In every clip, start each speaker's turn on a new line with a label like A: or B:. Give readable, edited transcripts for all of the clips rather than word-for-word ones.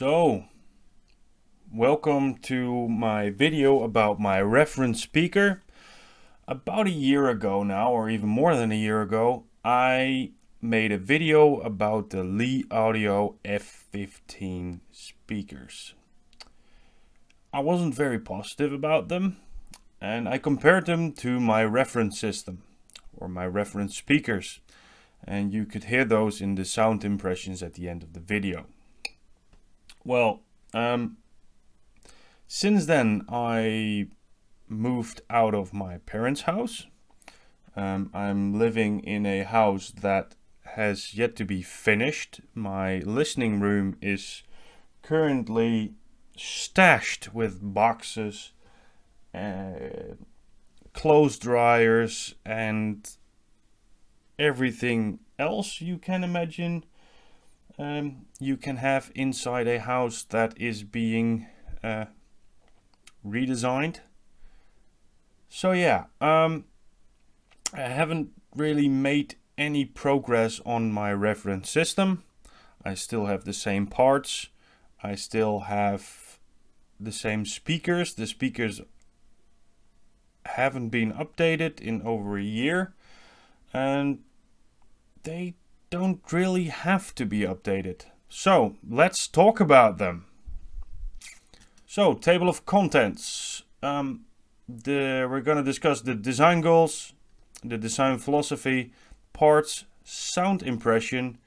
A: So, welcome to my video about my reference speaker. About a year ago now, or even more than a year ago, I made a video about the Lee Audio F15 speakers. I wasn't very positive about them, and I compared them to my reference system, or my reference speakers, and you could hear those in the sound impressions at the end of the video. Well, since then I moved out of my parents' house. I'm living in a house that has yet to be finished. My listening room is currently stashed with boxes, clothes dryers, and everything else you can imagine you can have inside a house that is being redesigned. So yeah, I haven't really made any progress on my reference system. I still have the same parts. I still have the same speakers. The speakers haven't been updated in over a year, and they don't really have to be updated. So let's talk about them. So, table of contents. We're going to discuss the design goals, the design philosophy, parts, sound impression,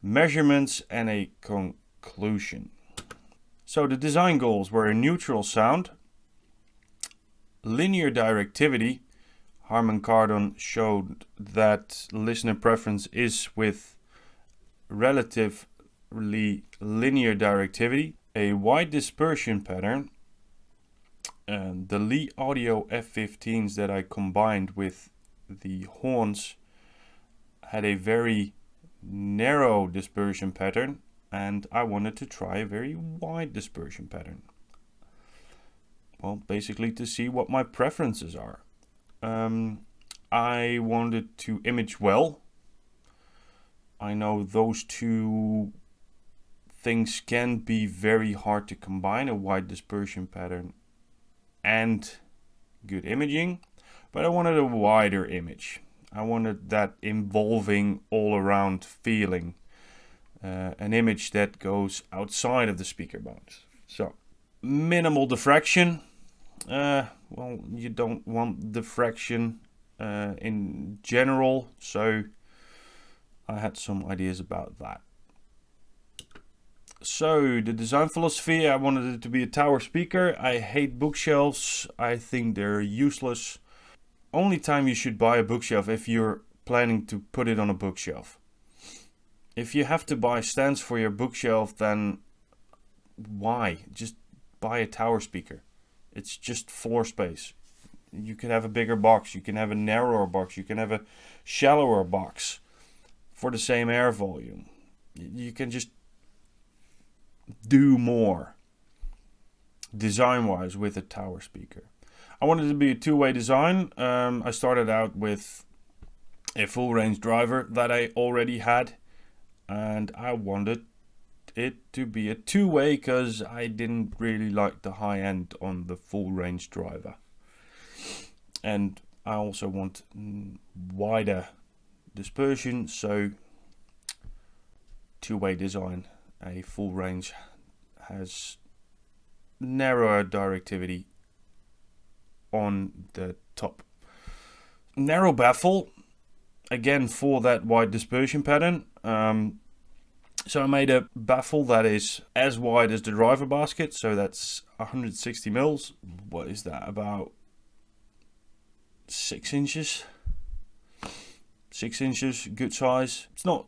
A: measurements, and a conclusion. So the design goals were a neutral sound, linear directivity. Harman Kardon showed that listener preference is with relatively linear directivity, a wide dispersion pattern. The Lee Audio F15s that I combined with the horns had a very narrow dispersion pattern, and I wanted to try a very wide dispersion pattern. Well, basically to see what my preferences are. I wanted to image well. I know those two things can be very hard to combine, a wide dispersion pattern and good imaging, but I wanted a wider image. I wanted that involving all around feeling, an image that goes outside of the speaker box. So, minimal diffraction. Well, you don't want diffraction in general, so I had some ideas about that. So, the design philosophy, I wanted it to be a tower speaker. I hate bookshelves. I think they're useless. Only time you should buy a bookshelf if you're planning to put it on a bookshelf. If you have to buy stands for your bookshelf, then why? Just buy a tower speaker. It's just floor space. You can have a bigger box, you can have a narrower box, you can have a shallower box for the same air volume. You can just do more design-wise with a tower speaker. I wanted it to be a two-way design. I started out with a full-range driver that I already had, and I wanted it to be a two-way because I didn't really like the high end on the full range driver, and I also want wider dispersion, so two-way design. A full range has narrower directivity on the top. Narrow baffle, again for that wide dispersion pattern. So I made a baffle that is as wide as the driver basket, so that's 160 mils. What is that, about 6 inches? 6 inches, good size. It's not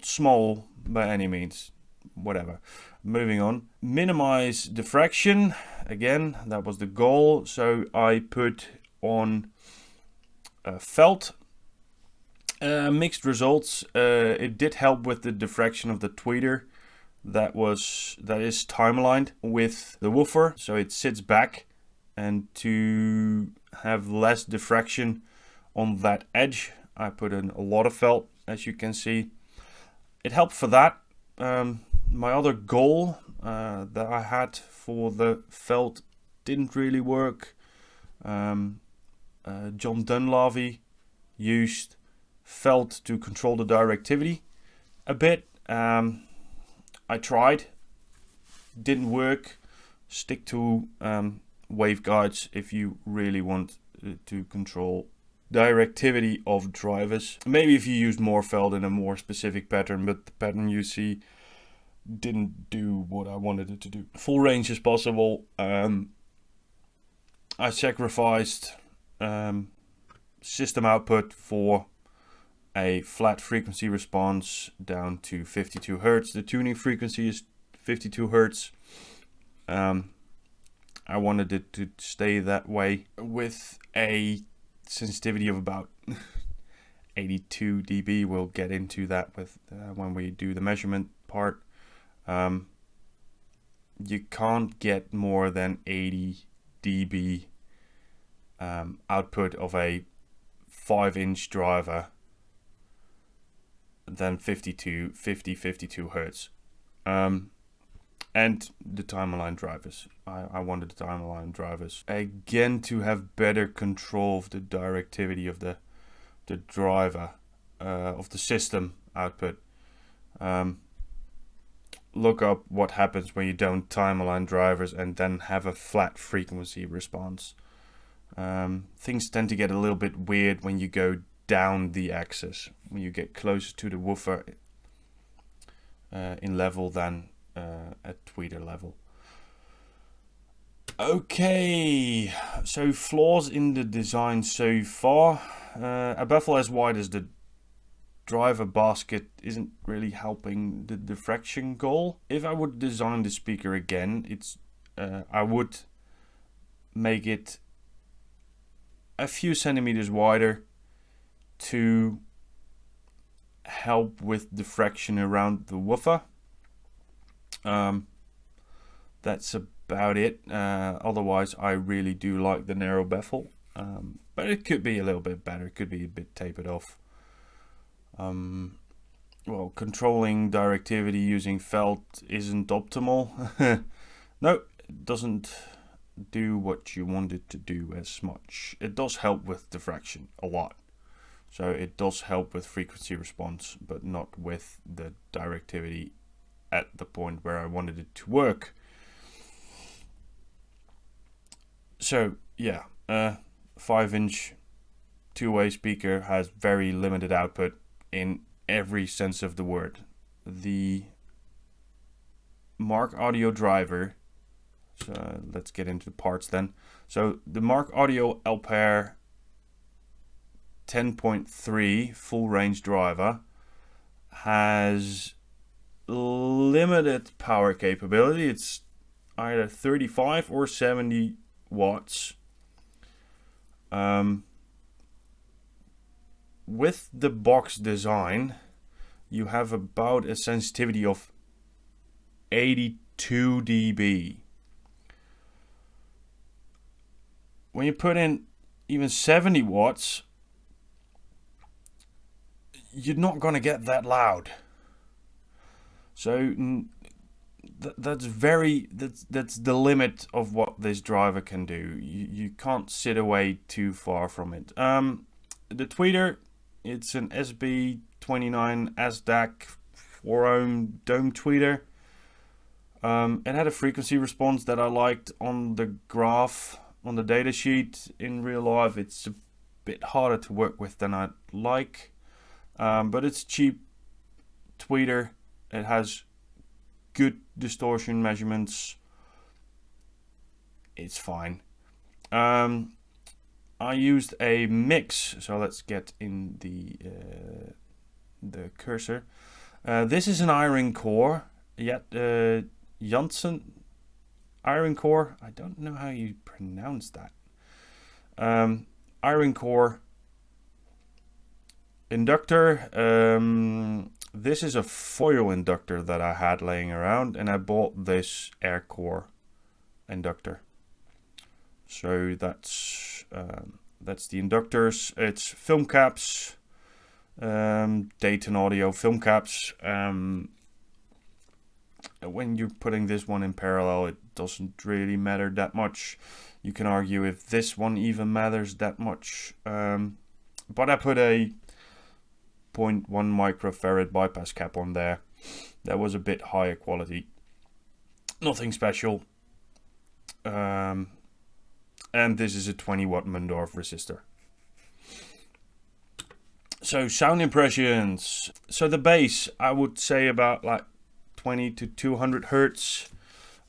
A: small by any means. Whatever. Moving on. Minimize diffraction. Again, that was the goal. So I put on felt. Mixed results. It did help with the diffraction of the tweeter that is timelined with the woofer, so it sits back, and to have less diffraction on that edge, I put in a lot of felt, as you can see. It helped for that. My other goal that I had for the felt didn't really work. John Dunlavey used felt to control the directivity a bit. I tried, didn't work. Stick to waveguides if you really want to control directivity of drivers. Maybe if you use more felt in a more specific pattern, but the pattern you see didn't do what I wanted it to do. Full range is possible. I sacrificed system output for a flat frequency response down to 52 Hertz. The tuning frequency is 52 Hertz. I wanted it to stay that way with a sensitivity of about 82 dB. We'll get into that with when we do the measurement part. You can't get more than 80 dB output of a 5-inch driver than 52 Hertz. And the time-aligned drivers. I wanted the time-aligned drivers again to have better control of the directivity of the driver, of the system output. Look up what happens when you don't time-align drivers and then have a flat frequency response. Things tend to get a little bit weird when you go down the axis, when you get closer to the woofer in level than at tweeter level. Okay, so flaws in the design so far. A baffle as wide as the driver basket isn't really helping the diffraction goal. If I would design the speaker again, I would make it a few centimeters wider to help with diffraction around the woofer. That's about it. Otherwise, I really do like the narrow baffle, but it could be a little bit better. It could be a bit tapered off. Well, controlling directivity using felt isn't optimal. No, it doesn't do what you want it to do as much. It does help with diffraction a lot. So it does help with frequency response, but not with the directivity at the point where I wanted it to work. So yeah, 5-inch two-way speaker has very limited output in every sense of the word. The Mark Audio driver, so let's get into the parts then. So the Mark Audio L-Pair 10.3 full range driver has limited power capability. It's either 35 or 70 watts. With the box design, you have about a sensitivity of 82 dB. When you put in even 70 watts, you're not going to get that loud. So that's the limit of what this driver can do. You can't sit away too far from it. The tweeter, it's an SB29 ASDAC 4-ohm dome tweeter. It had a frequency response that I liked on the graph, on the data sheet. In real life, it's a bit harder to work with than I'd like. But it's cheap tweeter. It has good distortion measurements. It's fine. I used a mix, so let's get in the cursor. This is an iron core, Janssen iron core. I don't know how you pronounce that. Iron core inductor. This is a foil inductor that I had laying around, and I bought this air core inductor. So that's the inductors. It's film caps, Dayton Audio film caps. when you're putting this one in parallel, it doesn't really matter that much. You can argue if this one even matters that much. But I put a 0.1 microfarad bypass cap on there. That was a bit higher quality. Nothing special. And this is a 20 watt Mundorf resistor. So sound impressions. So the bass, I would say about like 20 to 200 hertz.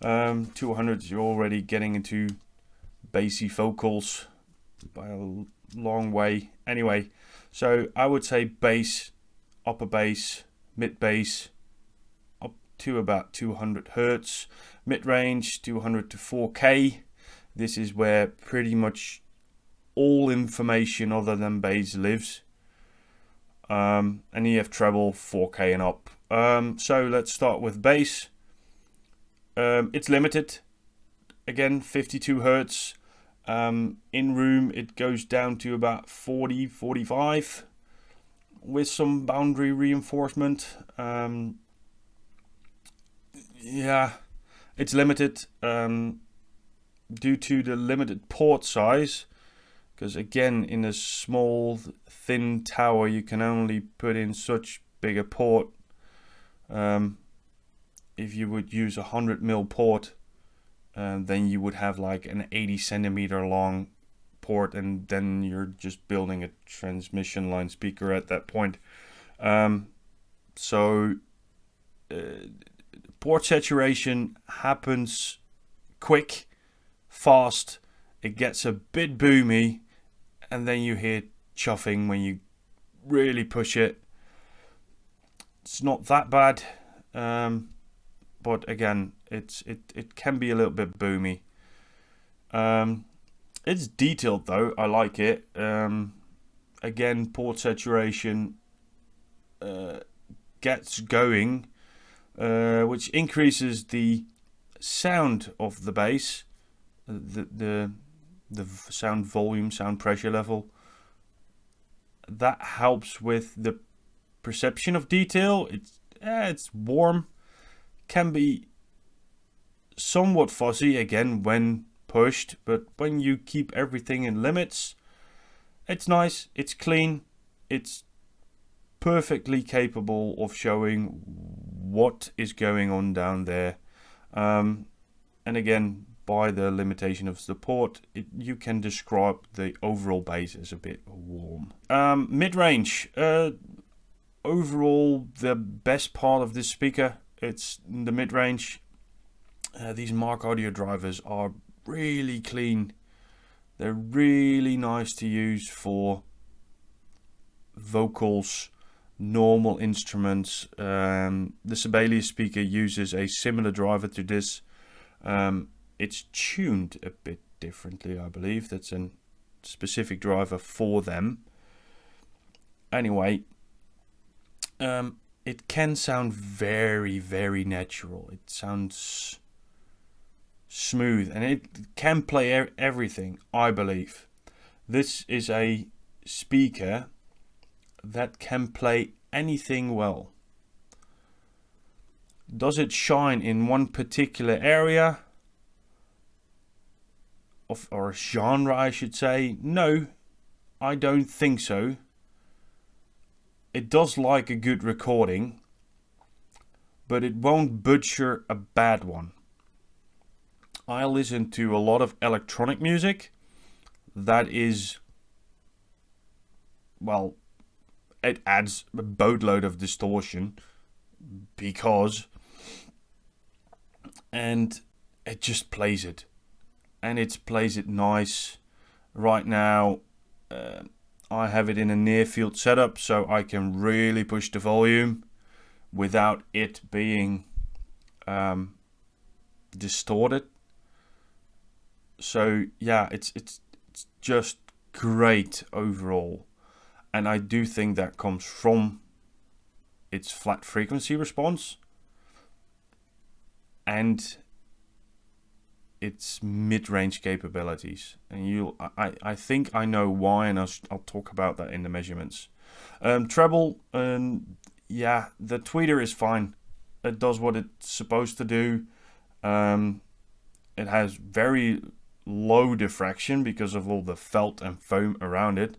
A: 200, you're already getting into bassy vocals by a long way. Anyway, so I would say bass, upper bass, mid bass, up to about 200 hertz. Mid range, 200 to 4K. This is where pretty much all information other than bass lives. And you have treble, 4K and up. So let's start with bass. It's limited. Again, 52 hertz. In room, it goes down to about 40, 45 with some boundary reinforcement. Yeah, it's limited due to the limited port size. Because again, in a small, thin tower, you can only put in such big a port. If you would use a 100mm port, then you would have like an 80 centimeter long port, and then you're just building a transmission line speaker at that point. Port saturation happens quick, fast. It gets a bit boomy, and then you hear chuffing when you really push it. It's not that bad, but again, it can be a little bit boomy. It's detailed though. I like it. Again, port saturation gets going, which increases the sound of the bass, the sound volume, sound pressure level. That helps with the perception of detail. It's warm, can be somewhat fuzzy again when pushed, but when you keep everything in limits, it's nice, it's clean, it's perfectly capable of showing what is going on down there. And again, by the limitation of the port, you can describe the overall bass as a bit warm. Mid-range, overall the best part of this speaker, it's the mid-range. These Mark Audio drivers are really clean. They're really nice to use for vocals, normal instruments. The Sibelius speaker uses a similar driver to this. It's tuned a bit differently, I believe. That's a specific driver for them. Anyway, it can sound very, very natural. It sounds smooth, and it can play everything, I believe. This is a speaker that can play anything well. Does it shine in one particular area or genre, I should say? No, I don't think so. It does like a good recording, but it won't butcher a bad one. I listen to a lot of electronic music that is, well, it adds a boatload of distortion and it just plays it. And it plays it nice. Right now, I have it in a near field setup, so I can really push the volume without it being distorted. So yeah, it's just great overall, and I do think that comes from its flat frequency response and its mid-range capabilities. And I think I know why, and I'll talk about that in the measurements. Treble, yeah, the tweeter is fine. It does what it's supposed to do. It has very low diffraction because of all the felt and foam around it.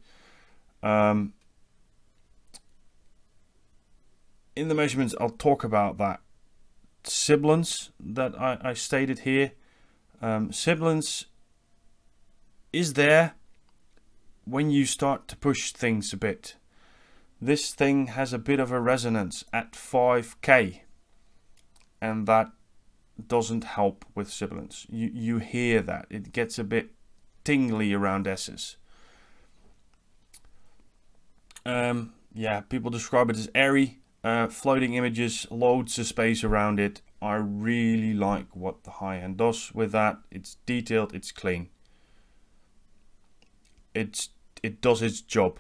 A: In the measurements, I'll talk about that sibilance that I stated here. Sibilance is there when you start to push things a bit. This thing has a bit of a resonance at 5k, and that doesn't help with sibilance. You hear that. It gets a bit tingly around S's. Yeah, people describe it as airy. Floating images, loads of space around it. I really like what the high end does with that. It's detailed, it's clean. It does its job.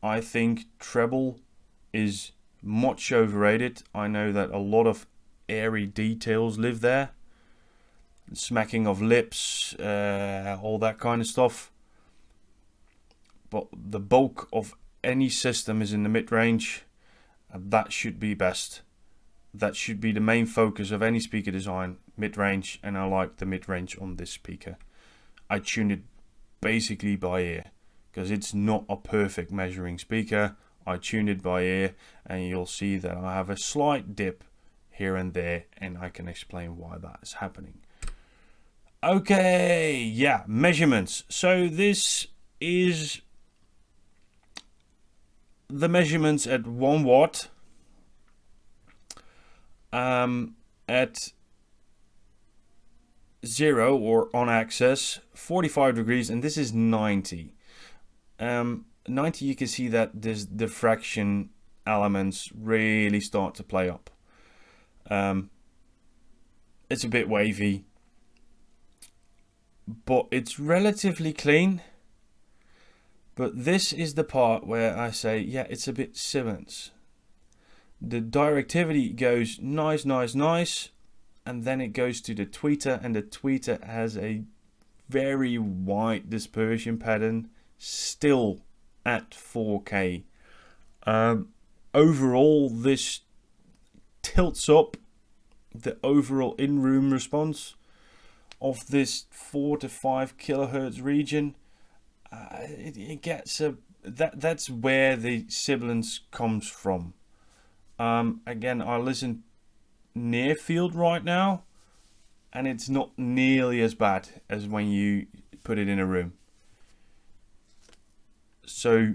A: I think treble is much overrated. I know that a lot of airy details live there. Smacking of lips, all that kind of stuff. But the bulk of any system is in the mid-range. That should be best. That should be the main focus of any speaker design, mid-range, and I like the mid-range on this speaker. I tune it basically by ear because it's not a perfect measuring speaker. I tune it by ear, and you'll see that I have a slight dip here and there, and I can explain why that is happening. Okay, yeah, measurements. So this is the measurements at 1 watt, at 0 or on axis, 45 degrees, and this is 90. 90, you can see that this diffraction elements really start to play up. It's a bit wavy, but it's relatively clean. But this is the part where I say, yeah, it's a bit Simmons. The directivity goes nice, nice, nice. And then it goes to the tweeter, and the tweeter has a very wide dispersion pattern, still at 4K. Overall, this tilts up the overall in-room response of this 4 to 5 kilohertz region. It gets that's where the sibilance comes from. Again, I listen near field right now, and it's not nearly as bad as when you put it in a room. So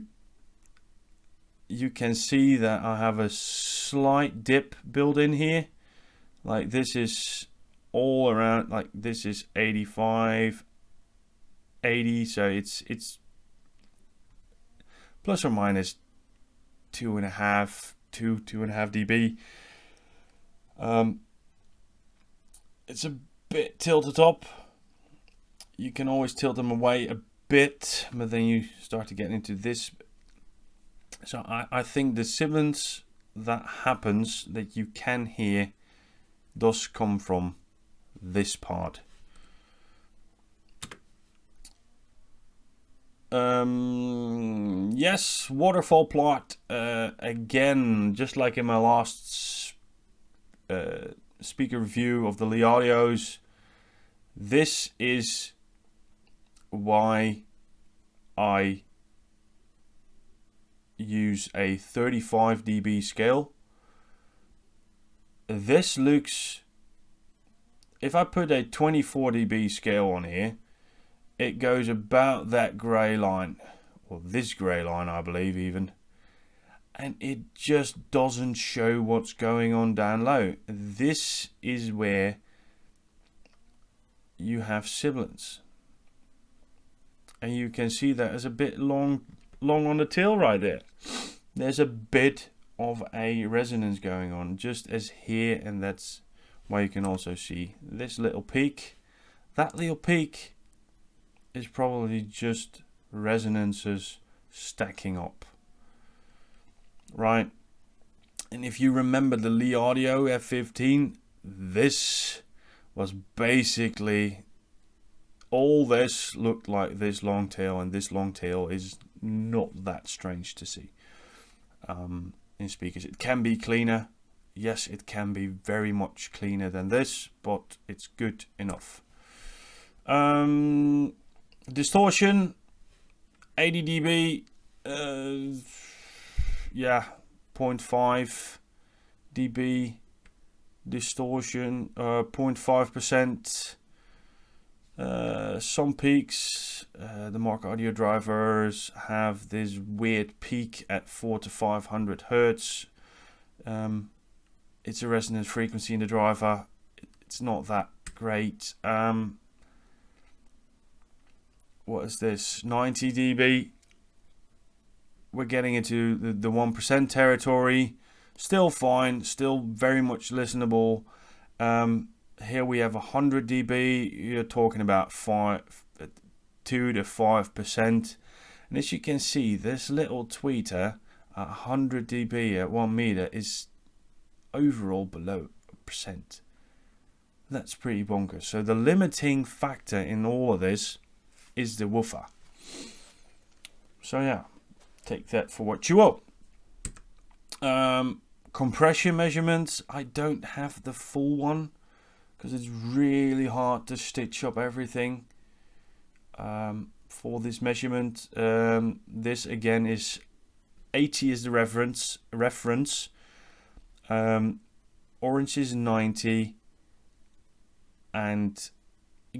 A: you can see that I have a slight dip built in here. Like this is all around, like this is 85, 80, so it's plus or minus 2.5 dB. It's a bit tilted up. You can always tilt them away a bit, but then you start to get into this. So I think the sibilance that happens, that you can hear, does come from this part. Yes, waterfall plot. Again, just like in my last speaker review of the Lee Audios, this is why I use a 35 dB scale. This looks, if I put a 24 dB scale on here, it goes about that grey line, or this grey line, I believe even, and it just doesn't show what's going on down low. This is where you have sibilance, and you can see that there's a bit long on the tail right there. There's a bit of a resonance going on, just as here, and that's why you can also see this little peak. That little peak is probably just resonances stacking up, right? And if you remember the Lee Audio F15, this was basically, all this looked like this long tail, and this long tail is not that strange to see in speakers. It can be cleaner, Yes, it can be very much cleaner than this, but it's good enough. Distortion, 80 dB, yeah, 0.5 dB distortion, 0.5%. Some peaks, the Mark Audio drivers have this weird peak at 400 to 500 hertz. It's a resonance frequency in the driver. It's not that great. What is this? 90 dB. We're getting into the 1% territory. Still fine. Still very much listenable. Here we have 100 dB. You're talking about 2 to 5%. And as you can see, this little tweeter at 100 dB at 1 meter is overall below a percent. That's pretty bonkers. So the limiting factor in all of this is the woofer. So yeah, take that for what you will. Compression measurements, I don't have the full one because it's really hard to stitch up everything for this measurement. This again is 80 is the reference. Orange is 90 and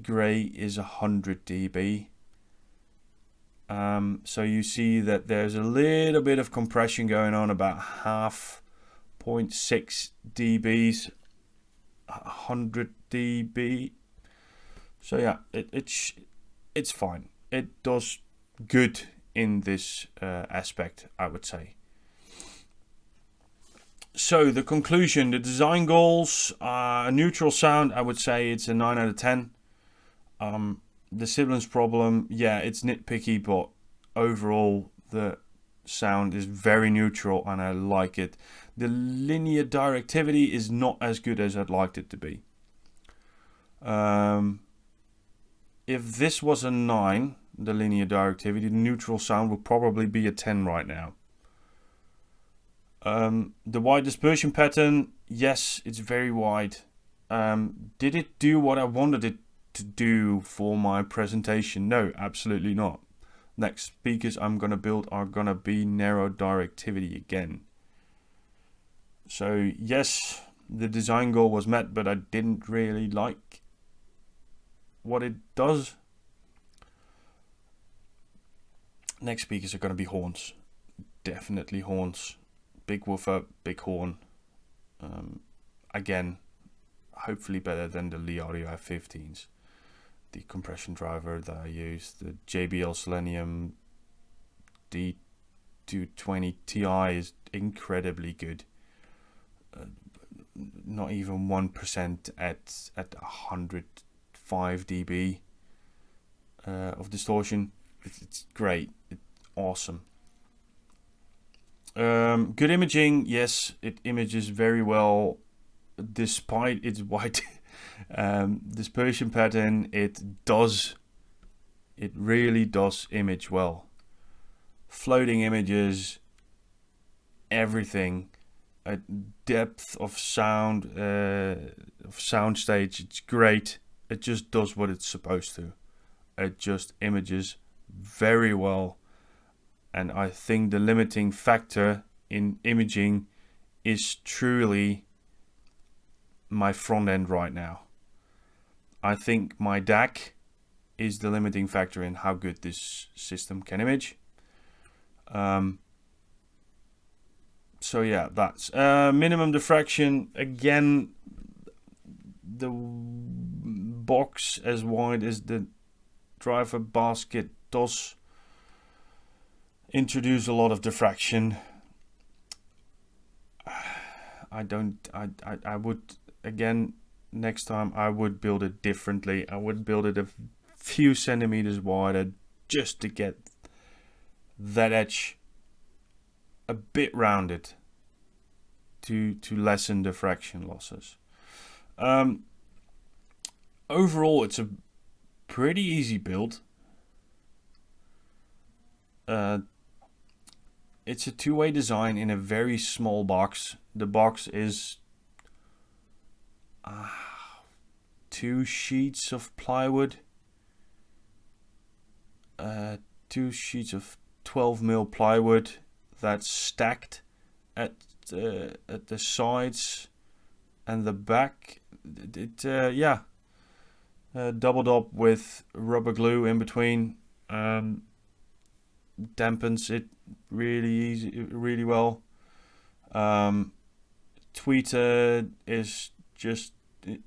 A: grey is 100 dB. So you see that there's a little bit of compression going on, about 0.6 dBs, 100 dB. So yeah, it's fine. It does good in this aspect, I would say. So the conclusion, the design goals, a neutral sound, I would say it's a 9 out of 10. The sibilance problem, yeah, it's nitpicky, but overall the sound is very neutral and I like it. The linear directivity is not as good as I'd liked it to be. If this was a 9, the linear directivity, the neutral sound would probably be a 10 right now. The wide dispersion pattern, yes, it's very wide. Did it do what I wanted it to do for my presentation? No, absolutely not. Next speakers I'm gonna build are gonna be narrow directivity again. So yes, the design goal was met, but I didn't really like what it does. Next speakers are gonna be horns. Definitely horns. Big woofer, big horn. Again, hopefully better than the Lee Audio F15s. The compression driver that I use, the JBL Selenium D220 Ti is incredibly good. Not even 1% at 105 dB of distortion. It's great. It's awesome. Good imaging, yes, it images very well despite its wide dispersion pattern. It really does image well. Floating images, everything, a depth of sound, stage, it's great. It just does what it's supposed to. It just images very well. And I think the limiting factor in imaging is truly my front end right now. I think my DAC is the limiting factor in how good this system can image. So yeah, that's minimum diffraction. Again, the box as wide as the driver basket does introduce a lot of diffraction. I would, again, next time I would build it differently. I would build it a few centimeters wider just to get that edge a bit rounded to lessen diffraction losses. Overall, it's a pretty easy build. It's a two-way design in a very small box. The box is 2 sheets of plywood, 2 sheets of 12mm plywood that's stacked at the sides and the back. Doubled up with rubber glue in between. Dampens it really well. Tweeter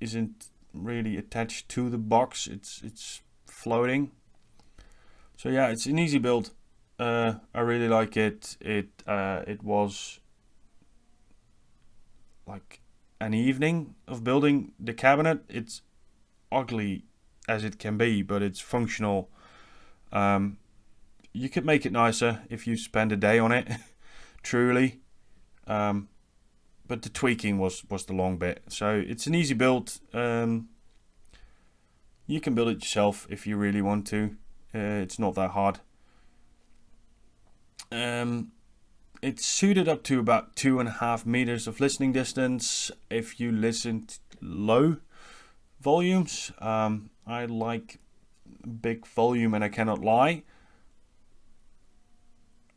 A: isn't really attached to the box. It's floating. So yeah, it's an easy build. I really like it. It was like an evening of building the cabinet. It's ugly as it can be, but it's functional. You could make it nicer if you spend a day on it, truly. But the tweaking was the long bit. So it's an easy build. You can build it yourself if you really want to. It's not that hard. It's suited up to about 2.5 meters of listening distance if you listen to low volumes. I like big volume, and I cannot lie.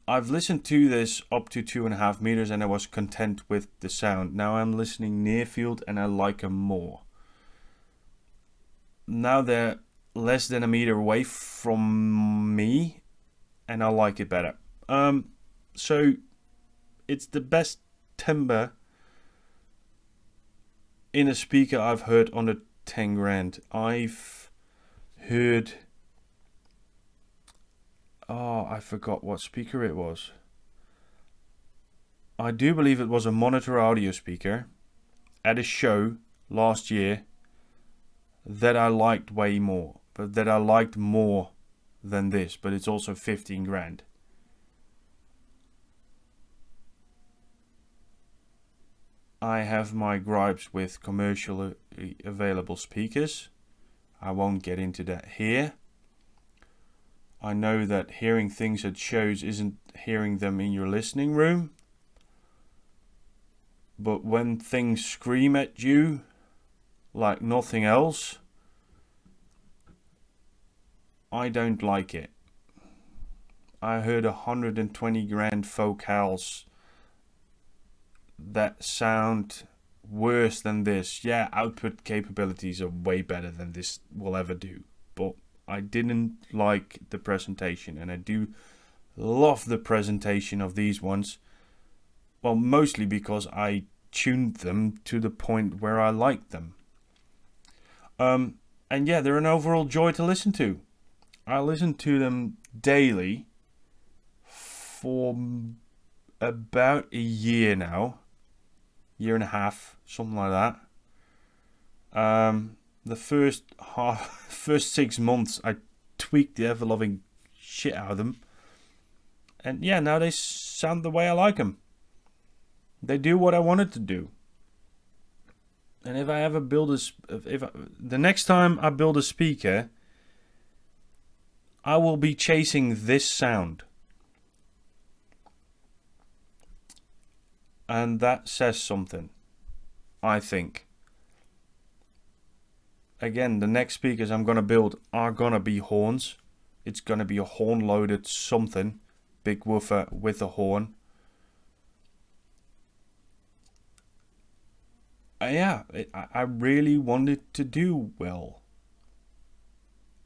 A: I've listened to this up to 2.5 meters and I was content with the sound. Now I'm listening near field and I like them more. Now they're less than a meter away from me and I like it better. So it's the best timbre in a speaker I've heard under 10 grand. I've heard, I forgot what speaker it was. I do believe it was a monitor audio speaker at a show last year that I liked way more, but that I liked more than this, but it's also 15 grand. I have my gripes with commercially available speakers. I won't get into that here. I know that hearing things at shows isn't hearing them in your listening room. But when things scream at you like nothing else, I don't like it. I heard 120 grand vocals that sound worse than this. Yeah, output capabilities are way better than this will ever do. But I didn't like the presentation, and I do love the presentation of these ones. Well, mostly because I tuned them to the point where I liked them. And yeah, they're an overall joy to listen to. I listen to them daily for about a year now. Year and a half, something like that. The first 6 months, I tweaked the ever-loving shit out of them. And yeah, now they sound the way I like them. They do what I wanted to do. And if I ever build the next time I build a speaker, I will be chasing this sound. And that says something, I think. Again, the next speakers I'm going to build are going to be horns. It's going to be a horn-loaded something. Big woofer with a horn. I really want it to do well.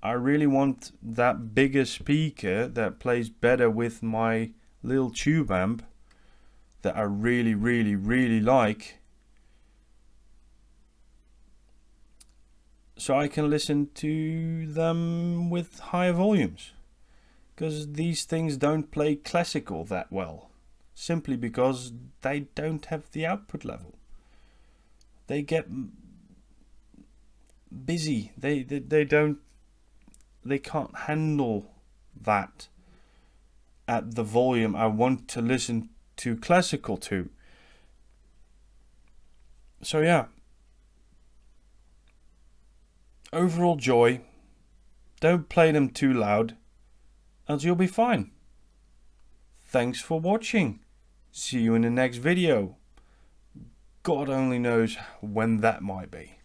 A: I really want that bigger speaker that plays better with my little tube amp that I really, really, really like, so I can listen to them with higher volumes. Because these things don't play classical that well, simply because they don't have the output level. They get busy. They can't handle that at the volume I want to listen to classical to. So yeah, overall joy. Don't play them too loud and you'll be fine. Thanks for watching. See you in the next video. God only knows when that might be.